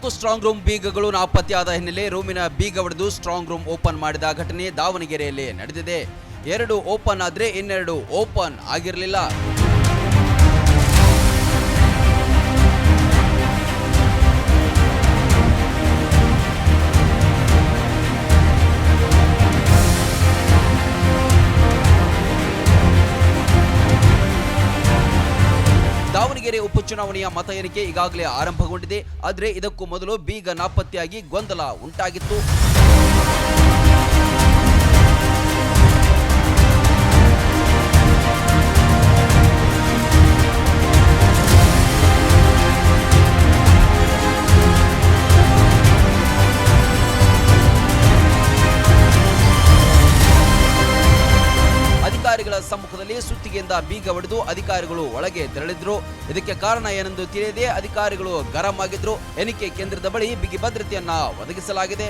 4 strong room ಬೀಗಗಳು ನಾಪತ್ತೆಯಾದ ಹಿನ್ನೆಲೆ ರೂಮಿನ ಬೀಗ ಒಡೆದು ಸ್ಟ್ರಾಂಗ್ ರೂಮ್ ಓಪನ್ ಮಾಡಿದ ಘಟನೆ ದಾವಣಗೆರೆಯಲ್ಲಿ ನಡೆದಿದೆ. 2 ಓಪನ್ ಆದ್ರೆ ಇನ್ನೆರಡು ಓಪನ್ ಆಗಿರಲಿಲ್ಲ. ದಾವಣಗೆರೆ ಉಪಚುನಾವಣೆಯ ಮತ ಎಣಿಕೆ ಈಗಾಗಲೇ ಆರಂಭಗೊಂಡಿದೆ. ಆದರೆ ಇದಕ್ಕೂ ಮೊದಲು ಬೀಗ ನಾಪತ್ತೆಯಾಗಿ ಗೊಂದಲ ಉಂಟಾಗಿತ್ತು. ಅಧಿಕಾರಿಗಳ ಸಮ್ಮುಖದಲ್ಲಿ ಸುತ್ತಿಗೆಯಿಂದ ಬೀಗ ಒಡೆದು ಅಧಿಕಾರಿಗಳು ಒಳಗೆ ತೆರಳಿದ್ರು. ಇದಕ್ಕೆ ಕಾರಣ ಏನೆಂದು ತಿಳಿಯದೆ ಅಧಿಕಾರಿಗಳು ಗರಂ ಆಗಿದ್ರು. ಎಣಿಕೆ ಕೇಂದ್ರದ ಬಳಿ ಬಿಗಿ ಭದ್ರತೆಯನ್ನ ಒದಗಿಸಲಾಗಿದೆ.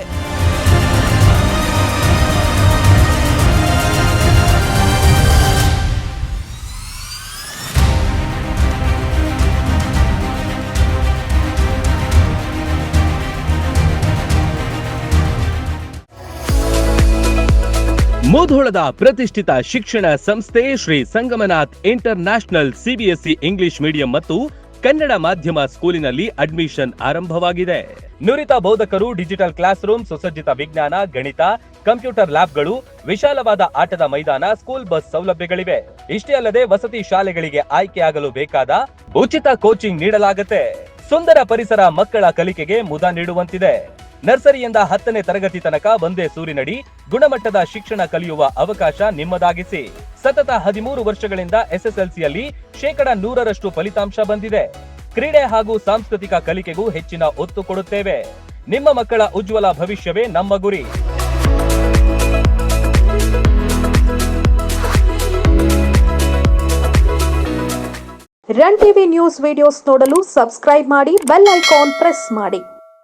ಮುಧೋಳದ ಪ್ರತಿಷ್ಠಿತ ಶಿಕ್ಷಣ ಸಂಸ್ಥೆ Shri Sangamnath international CBSE English medium ಮತ್ತು ಕನ್ನಡ ಮಾಧ್ಯಮ ಸ್ಕೂಲಿನಲ್ಲಿ ಅಡ್ಮಿಷನ್ ಆರಂಭವಾಗಿದೆ. ನುರಿತ ಬೋಧಕರು, ಡಿಜಿಟಲ್ ಕ್ಲಾಸ್ ರೂಮ್, ಸುಸಜ್ಜಿತ ವಿಜ್ಞಾನ, ಗಣಿತ, ಕಂಪ್ಯೂಟರ್ ಲ್ಯಾಬ್ಗಳು, ವಿಶಾಲವಾದ ಆಟದ ಮೈದಾನ, ಸ್ಕೂಲ್ ಬಸ್ ಸೌಲಭ್ಯಗಳಿವೆ. ಇಷ್ಟೇ ಅಲ್ಲದೆ ವಸತಿ ಶಾಲೆಗಳಿಗೆ ಆಯ್ಕೆಯಾಗಲು ಬೇಕಾದ ಉಚಿತ ಕೋಚಿಂಗ್ ನೀಡಲಾಗುತ್ತೆ. ಸುಂದರ ಪರಿಸರ ಮಕ್ಕಳ ಕಲಿಕೆಗೆ ಮುದ ನೀಡುವಂತಿದೆ. ನರ್ಸರಿಯಿಂದ 10ನೇ ತರಗತಿ ತನಕ ಒಂದೇ ಸೂರಿನಡಿ ಗುಣಮಟ್ಟದ ಶಿಕ್ಷಣ ಕಲಿಯುವ ಅವಕಾಶ ನಿಮ್ಮದಾಗಿಸಿ. ಸತತ 13 ವರ್ಷಗಳಿಂದ ಎಸ್ಎಸ್ಎಲ್ಸಿಯಲ್ಲಿ 100% ಫಲಿತಾಂಶ ಬಂದಿದೆ. ಕ್ರೀಡೆ ಹಾಗೂ ಸಾಂಸ್ಕೃತಿಕ ಕಲಿಕೆಗೂ ಹೆಚ್ಚಿನ ಒತ್ತು ಕೊಡುತ್ತೇವೆ. ನಿಮ್ಮ ಮಕ್ಕಳ ಉಜ್ವಲ ಭವಿಷ್ಯವೇ ನಮ್ಮ ಗುರಿ. ರನ್ ಟಿವಿ ನ್ಯೂಸ್ ವಿಡಿಯೋಸ್ ನೋಡಲು ಸಬ್ಸ್ಕ್ರೈಬ್ ಮಾಡಿ, ಬೆಲ್ ಐಕಾನ್ ಪ್ರೆಸ್ ಮಾಡಿ.